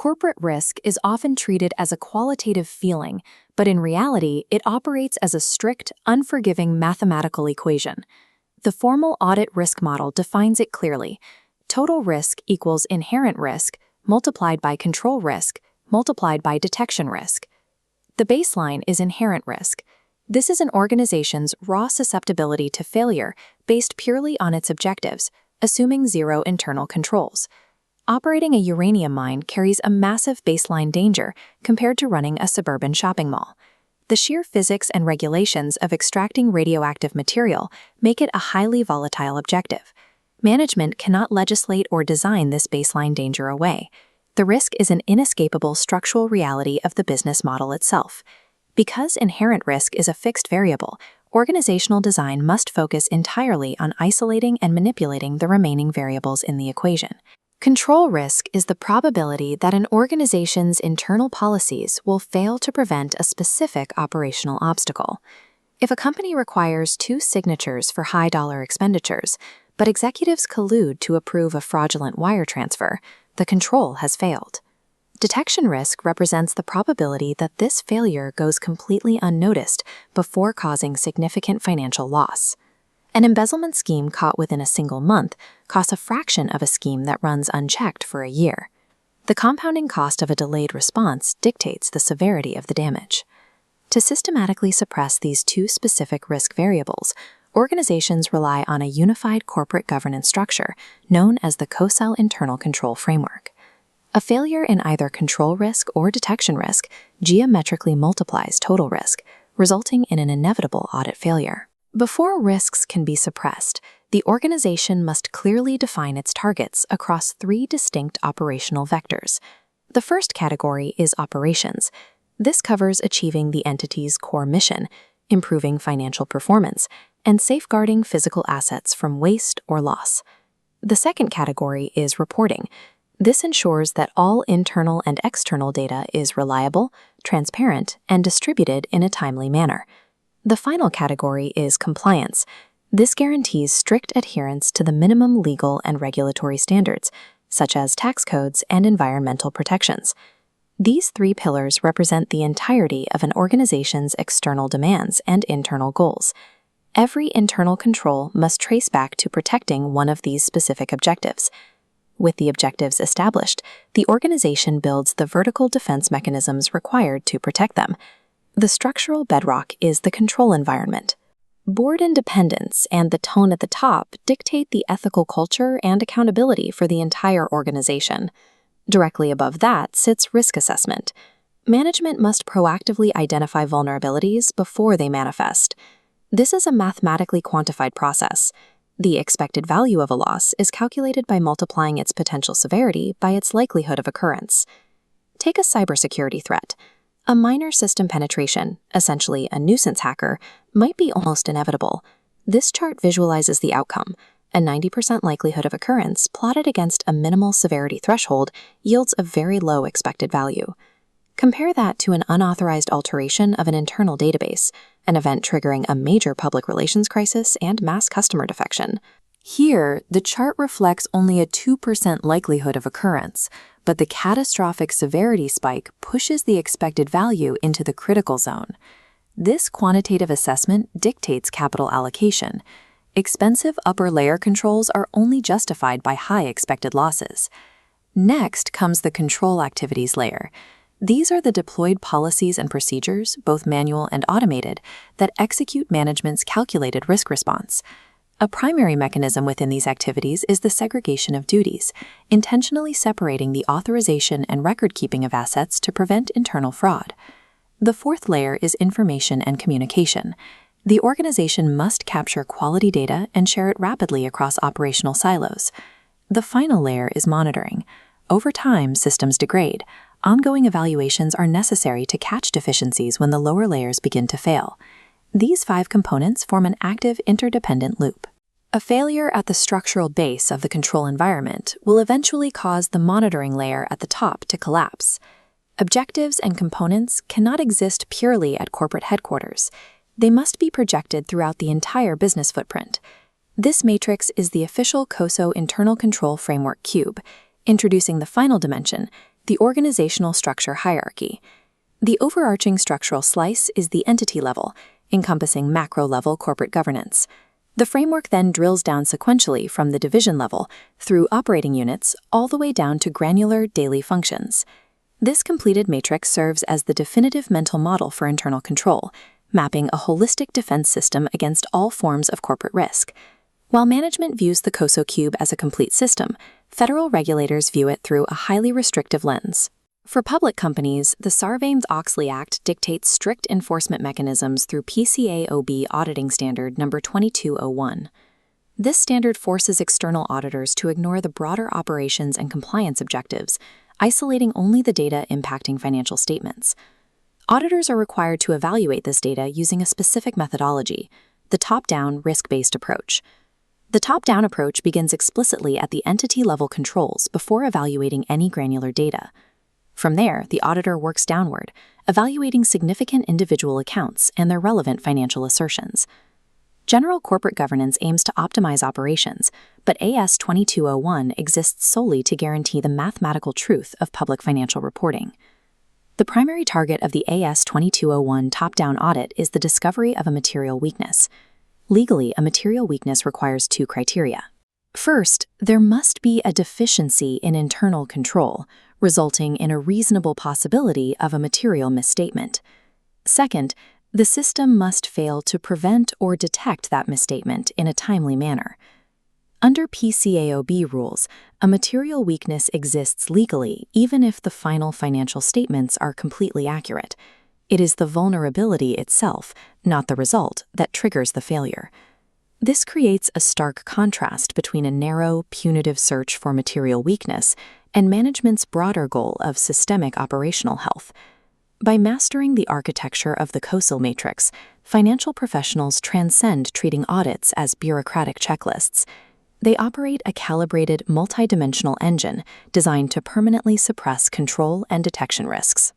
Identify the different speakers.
Speaker 1: Corporate risk is often treated as a qualitative feeling, but in reality, it operates as a strict, unforgiving mathematical equation. The formal audit risk model defines it clearly. Total risk equals inherent risk multiplied by control risk multiplied by detection risk. The baseline is inherent risk. This is an organization's raw susceptibility to failure based purely on its objectives, assuming zero internal controls. Operating a uranium mine carries a massive baseline danger compared to running a suburban shopping mall. The sheer physics and regulations of extracting radioactive material make it a highly volatile objective. Management cannot legislate or design this baseline danger away. The risk is an inescapable structural reality of the business model itself. Because inherent risk is a fixed variable, organizational design must focus entirely on isolating and manipulating the remaining variables in the equation. Control risk is the probability that an organization's internal policies will fail to prevent a specific operational obstacle. If a company requires 2 signatures for high-dollar expenditures, but executives collude to approve a fraudulent wire transfer, the control has failed. Detection risk represents the probability that this failure goes completely unnoticed before causing significant financial loss. An embezzlement scheme caught within a single month costs a fraction of a scheme that runs unchecked for a year. The compounding cost of a delayed response dictates the severity of the damage. To systematically suppress these 2 specific risk variables, organizations rely on a unified corporate governance structure known as the COSAL Internal Control Framework. A failure in either control risk or detection risk geometrically multiplies total risk, resulting in an inevitable audit failure. Before risks can be suppressed, the organization must clearly define its targets across 3 distinct operational vectors. The first category is operations. This covers achieving the entity's core mission, improving financial performance, and safeguarding physical assets from waste or loss. The second category is reporting. This ensures that all internal and external data is reliable, transparent, and distributed in a timely manner. The final category is compliance. This guarantees strict adherence to the minimum legal and regulatory standards, such as tax codes and environmental protections. These 3 pillars represent the entirety of an organization's external demands and internal goals. Every internal control must trace back to protecting one of these specific objectives. With the objectives established, the organization builds the vertical defense mechanisms required to protect them. The structural bedrock is the control environment. Board independence and the tone at the top dictate the ethical culture and accountability for the entire organization. Directly above that sits risk assessment. Management must proactively identify vulnerabilities before they manifest. This is a mathematically quantified process. The expected value of a loss is calculated by multiplying its potential severity by its likelihood of occurrence. Take a cybersecurity threat. A minor system penetration, essentially a nuisance hacker, might be almost inevitable. This chart visualizes the outcome. A 90% likelihood of occurrence plotted against a minimal severity threshold yields a very low expected value. Compare that to an unauthorized alteration of an internal database, an event triggering a major public relations crisis and mass customer defection. Here, the chart reflects only a 2% likelihood of occurrence, but the catastrophic severity spike pushes the expected value into the critical zone. This quantitative assessment dictates capital allocation. Expensive upper layer controls are only justified by high expected losses. Next comes the control activities layer. These are the deployed policies and procedures, both manual and automated, that execute management's calculated risk response. A primary mechanism within these activities is the segregation of duties, intentionally separating the authorization and record-keeping of assets to prevent internal fraud. The fourth layer is information and communication. The organization must capture quality data and share it rapidly across operational silos. The final layer is monitoring. Over time, systems degrade. Ongoing evaluations are necessary to catch deficiencies when the lower layers begin to fail. These 5 components form an active interdependent loop. A failure at the structural base of the control environment will eventually cause the monitoring layer at the top to collapse. Objectives and components cannot exist purely at corporate headquarters. They must be projected throughout the entire business footprint. This matrix is the official COSO Internal Control Framework cube. Introducing the final dimension, The organizational structure hierarchy. The overarching structural slice is the entity level, encompassing macro-level corporate governance. The framework then drills down sequentially from the division level, through operating units, all the way down to granular daily functions. This completed matrix serves as the definitive mental model for internal control, mapping a holistic defense system against all forms of corporate risk. While management views the COSO cube as a complete system, federal regulators view it through a highly restrictive lens. For public companies, the Sarbanes-Oxley Act dictates strict enforcement mechanisms through PCAOB Auditing Standard No. 2201. This standard forces external auditors to ignore the broader operations and compliance objectives, isolating only the data impacting financial statements. Auditors are required to evaluate this data using a specific methodology, the top-down risk-based approach. The top-down approach begins explicitly at the entity-level controls before evaluating any granular data. From there, the auditor works downward, evaluating significant individual accounts and their relevant financial assertions. General corporate governance aims to optimize operations, but AS 2201 exists solely to guarantee the mathematical truth of public financial reporting. The primary target of the AS 2201 top-down audit is the discovery of a material weakness. Legally, a material weakness requires two criteria. First, there must be a deficiency in internal control, resulting in a reasonable possibility of a material misstatement. Second, the system must fail to prevent or detect that misstatement in a timely manner. Under PCAOB rules, a material weakness exists legally even if the final financial statements are completely accurate. It is the vulnerability itself, not the result, that triggers the failure. This creates a stark contrast between a narrow, punitive search for material weakness and management's broader goal of systemic operational health. By mastering the architecture of the COSIL matrix, financial professionals transcend treating audits as bureaucratic checklists. They operate a calibrated, multidimensional engine designed to permanently suppress control and detection risks.